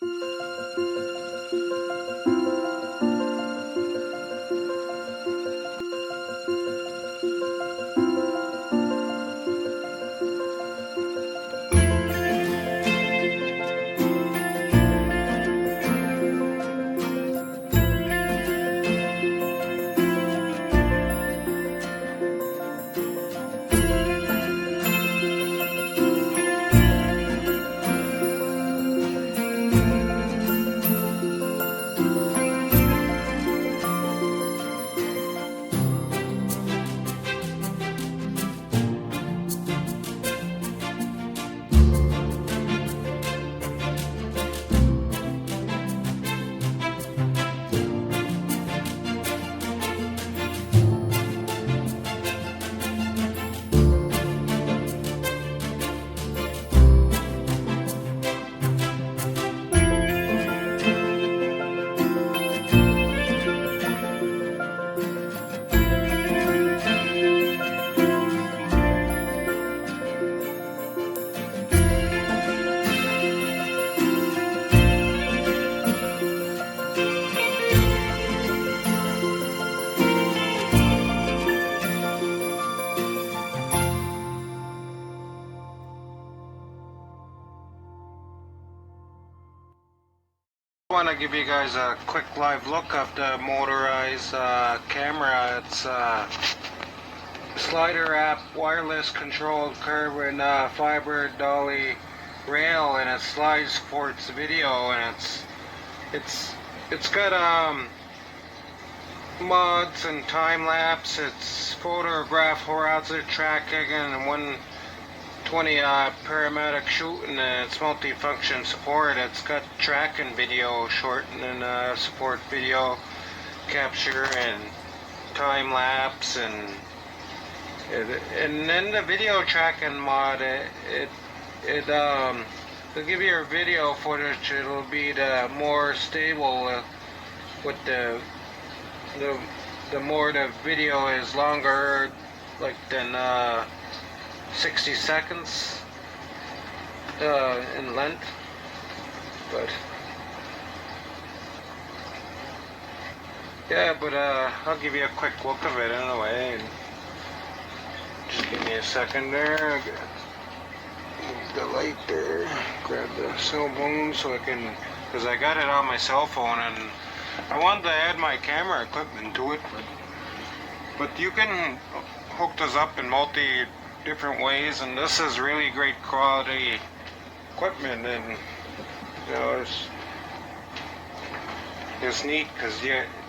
I want to give you guys a quick live look of the motorized camera. It's slider app, wireless controlled carbon fiber dolly rail, and it slides supports video, and it's got mods and time lapse. It's photograph horizontal tracking and 120 panoramic shooting, and it's multi-function support. It's got tracking video, shorten and support video capture and time lapse, and then the video tracking mod, it'll give you your video footage. It'll be the more stable with the more the video is longer, like than 60 seconds in length. But yeah, I'll give you a quick look of it anyway. And just give me a second there. Move the light there. Grab the cell phone so I can, because I got it on my cell phone and I wanted to add my camera equipment to it, but you can hook this up in multi different ways, and this is really great quality equipment, and you know, it's neat because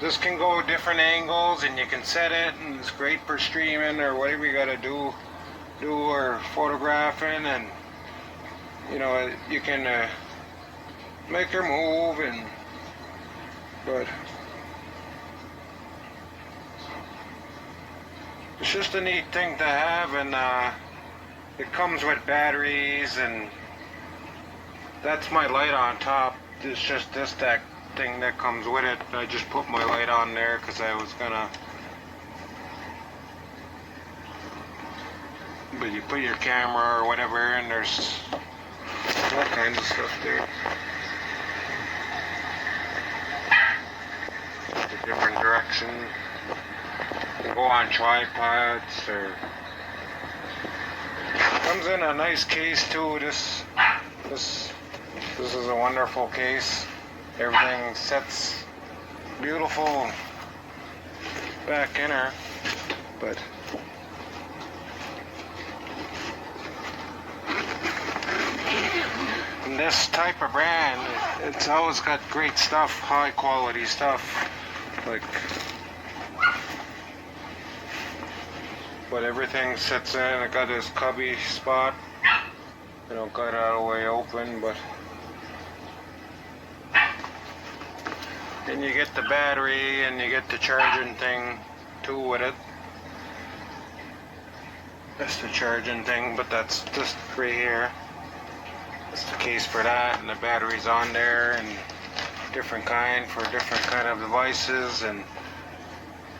this can go different angles and you can set it, and it's great for streaming or whatever you gotta do or photographing, and you know, you can make her move, but it's just a neat thing to have, and it comes with batteries, and that's my light on top. It's just that thing that comes with it. I just put my light on there because I was gonna, but you put your camera or whatever, and there's all kinds of stuff there. A different direction. You can go on tripods, or comes in a nice case too. This is a wonderful case. Everything sets beautiful back in her, but and this type of brand, it's always got great stuff, high quality stuff, like, but everything sits in. I got this cubby spot, you know, got it all the way open, but then you get the battery and you get the charging thing too with it. That's the charging thing, but that's just right here. That's the case for that, and the battery's on there, and different kind for different kind of devices. And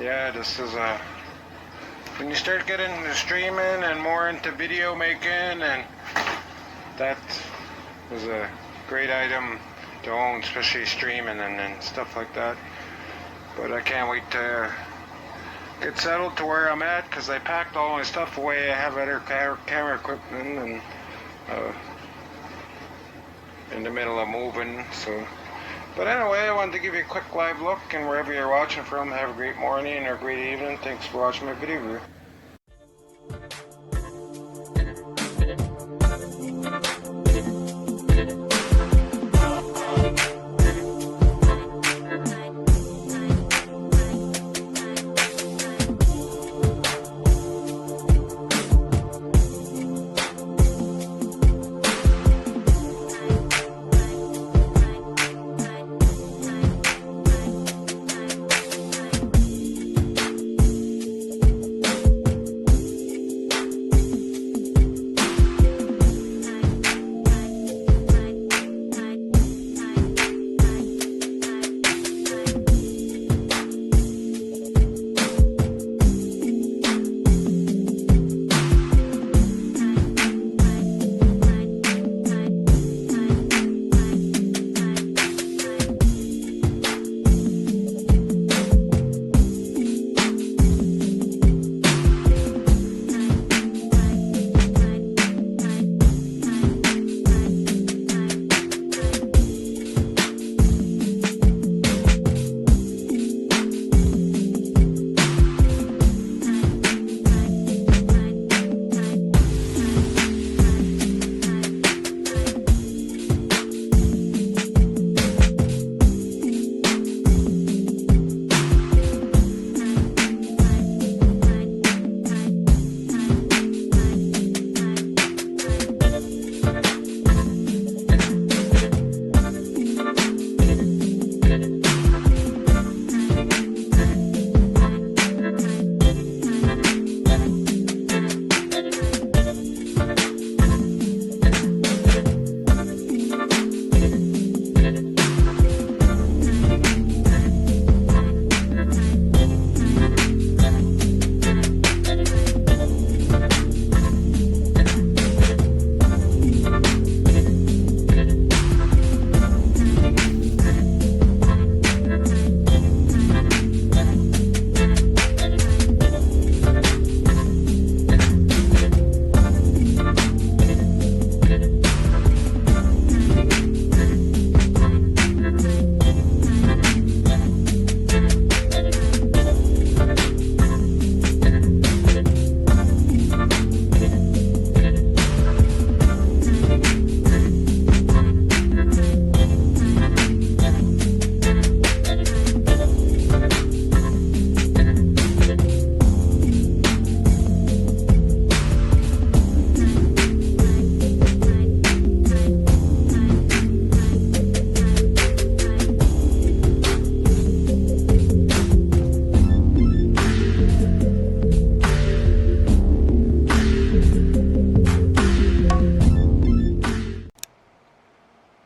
yeah, this is a, when you start getting into streaming and more into video making, and that was a great item own, especially streaming and stuff like that. But I can't wait to get settled to where I'm at, because I packed all my stuff away. I have other camera equipment and in the middle of moving, so. But anyway, I wanted to give you a quick live look, and wherever you're watching from, have a great morning or great evening. Thanks for watching my video.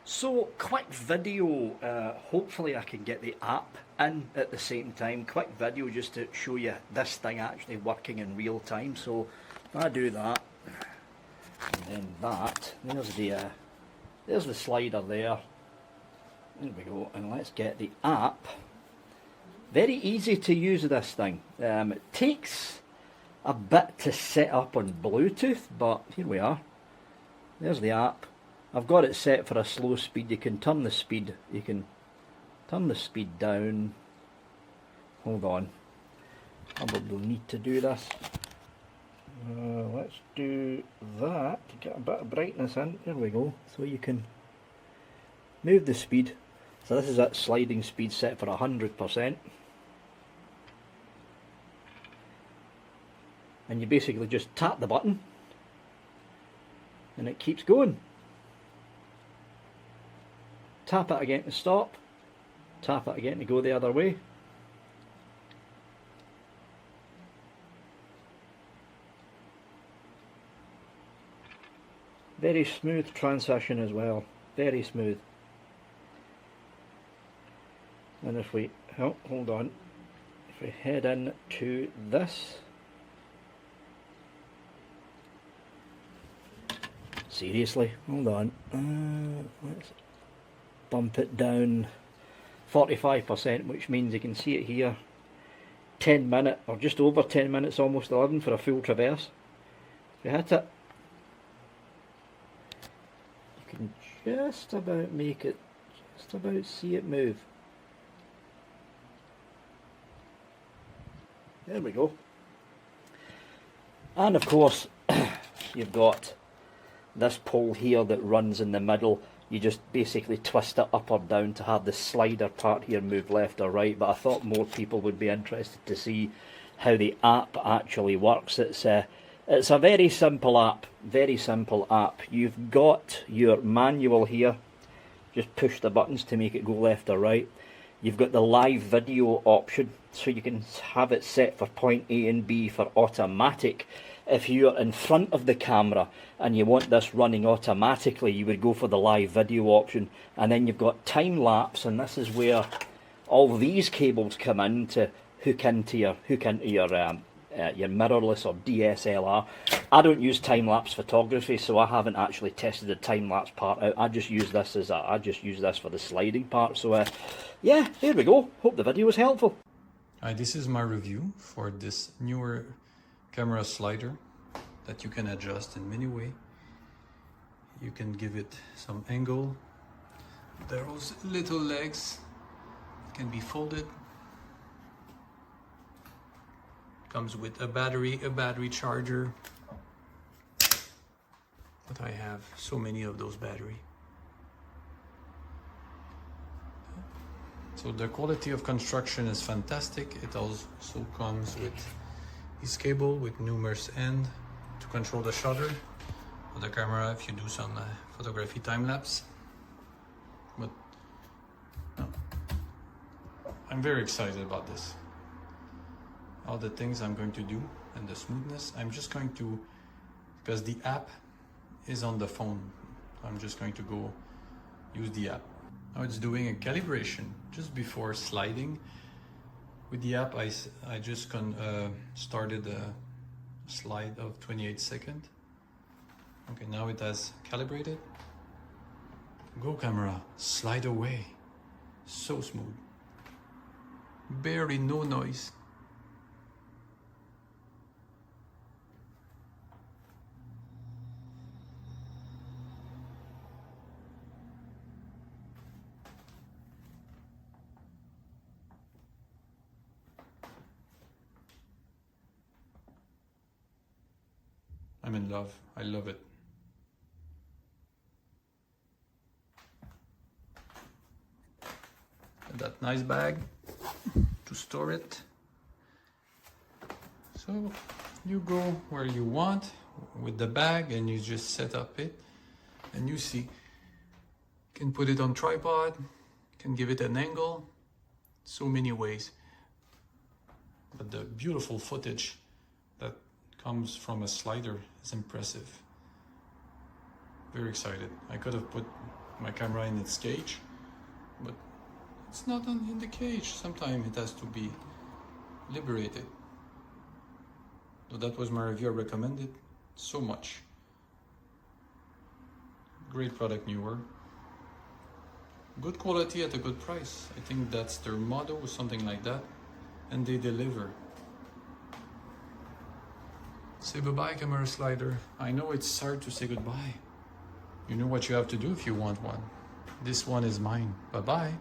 So, quick video, hopefully I can get the app in at the same time. Quick video just to show you this thing actually working in real time. So, if I do that, and then that, there's the slider there. There we go, and let's get the app. Very easy to use this thing. It takes a bit to set up on Bluetooth, but here we are. There's the app. I've got it set for a slow speed. You can turn the speed. You can turn the speed down. Hold on. Probably need to do this. Let's do that to get a bit of brightness in. There we go. So you can move the speed. So this is that sliding speed set for 100%. And you basically just tap the button and it keeps going. Tap it again to stop, tap it again to go the other way. Very smooth transition as well, very smooth. And if we, oh, hold on, if we head in to this, seriously, hold on, let's bump it down 45%, which means you can see it here, 10 minute, or just over 10 minutes, almost 11 for a full traverse. If you hit it, you can just about make it, just about see it move. There we go. And of course, you've got this pole here that runs in the middle. You just basically twist it up or down to have the slider part here move left or right. But I thought more people would be interested to see how the app actually works. It's a very simple app, very simple app. You've got your manual here. Just push the buttons to make it go left or right. You've got the live video option, so you can have it set for point A and B for automatic. If you're in front of the camera and you want this running automatically, you would go for the live video option. And then you've got time lapse, and this is where all these cables come in to hook into your mirrorless or DSLR. I don't use time lapse photography, so I haven't actually tested the time lapse part out. I just use this for the sliding part. So yeah, there we go. Hope the video was helpful. Hi, this is my review for this newer camera slider that you can adjust in many ways. You can give it some angle. Those little legs can be folded. Comes with a battery charger. But I have so many of those batteries. So the quality of construction is fantastic. It also comes with this cable with numerous ends to control the shutter of the camera if you do some photography time-lapse. But no, I'm very excited about this. All the things I'm going to do and the smoothness, I'm just going to, because the app is on the phone, I'm just going to go use the app. Now it's doing a calibration just before sliding. With the app, I just started a slide of 28 seconds. Okay, now it has calibrated. Go camera, slide away. So smooth. Barely no noise. I'm in love. I love it. And that nice bag to store it. So you go where you want with the bag and you just set up it, and you see, you can put it on tripod, can give it an angle, so many ways. But the beautiful footage that comes from a slider is impressive. Very excited. I could have put my camera in its cage, but it's not in the cage. Sometimes it has to be liberated. So that was my review. I recommend it so much. Great product, Neewer. Good quality at a good price. I think that's their motto or something like that. And they deliver. Say bye-bye, camera slider. I know it's hard to say goodbye. You know what you have to do if you want one. This one is mine. Bye-bye.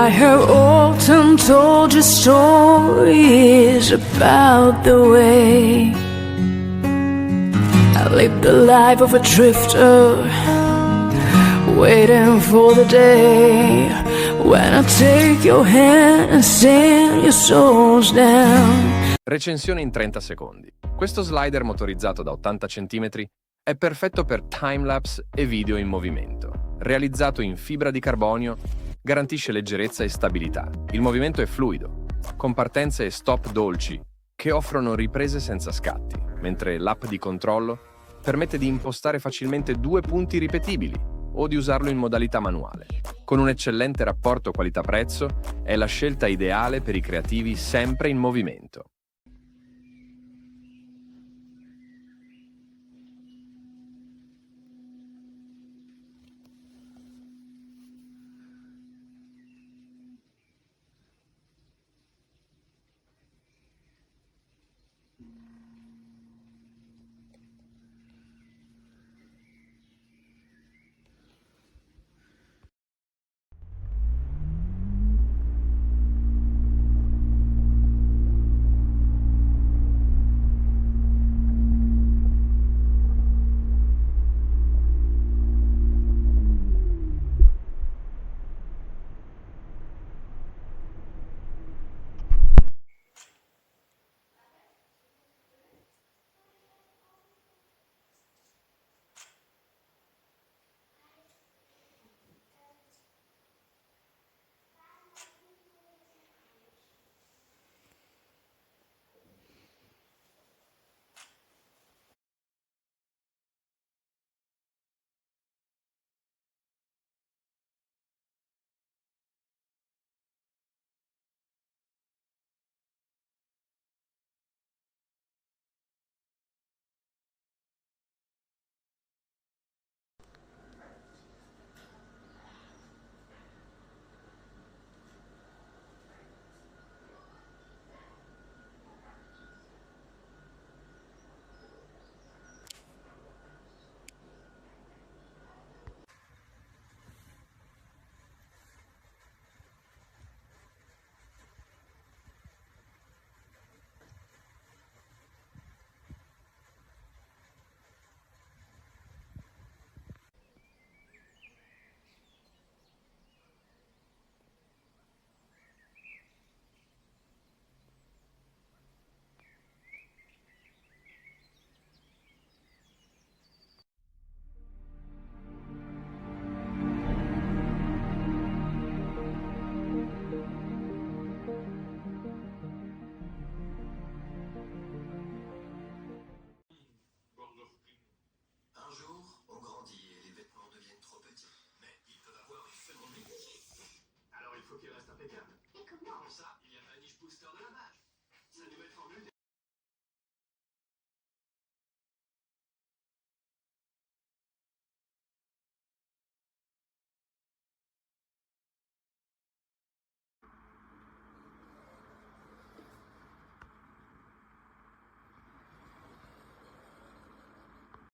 I have often told you stories about the way I lived the life of a drifter, waiting for the day when I take your hand and send your souls down. Recensione in 30 secondi. Questo slider motorizzato da 80 cm è perfetto per timelapse e video in movimento. Realizzato in fibra di carbonio, garantisce leggerezza e stabilità. Il movimento è fluido, con partenze e stop dolci che offrono riprese senza scatti, mentre l'app di controllo permette di impostare facilmente 2 punti ripetibili o di usarlo in modalità manuale. Con un eccellente rapporto qualità-prezzo, è la scelta ideale per i creativi sempre in movimento. Un jour, on grandit et les vêtements deviennent trop petits. Mais ils peuvent avoir une seconde vie. Alors il faut qu'ils restent impeccables. Et comment? Pour ça, il y a Vanish Booster de la base. Sa nouvelle formule